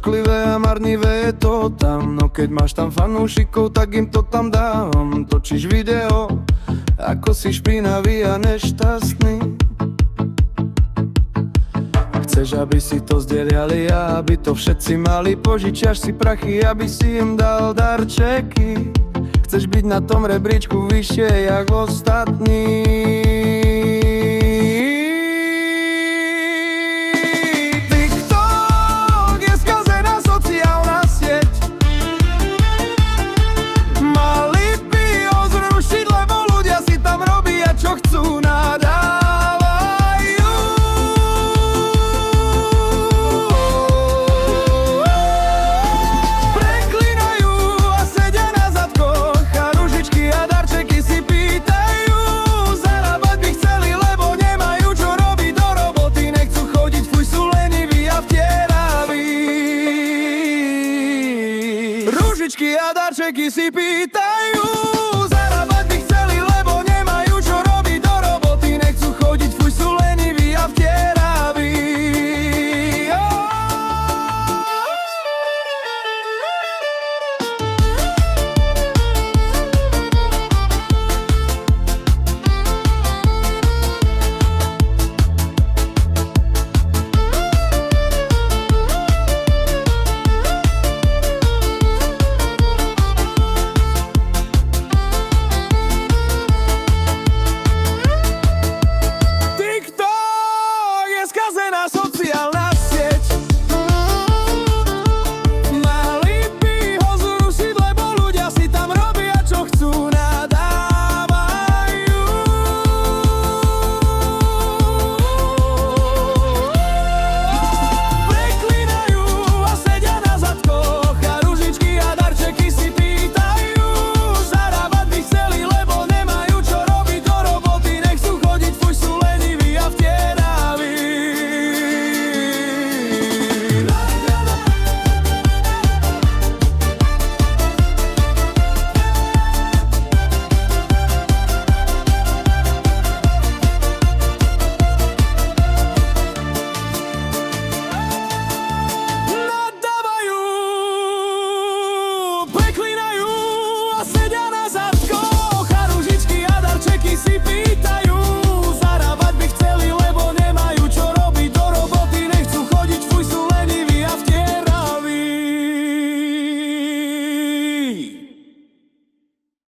ošklivé a marnivé je to tam. No keď máš tam fanúšikov, tak im to tam dám. Točíš video, ako si špinavý a nešťastný. Chceš, aby si to zdieľali a aby to všetci mali. Požičiaš si prachy, aby si im dal darčeky. Chceš byť na tom rebríčku vyššie jak ostatní. TikTok je skazená sociálna sieť. Mali by ho zrušiť, lebo ľudia si tam robia čo chcú, nadávajú. Preklinajú a sedia na zadkoch a ružičky a darčeky si pýtajú. Zarábať by chceli, lebo nemajú čo robiť do roboty. Nechcú chodiť, fuj, sú leniví a vtieraví. Ružičky a darčeky si pýtajú.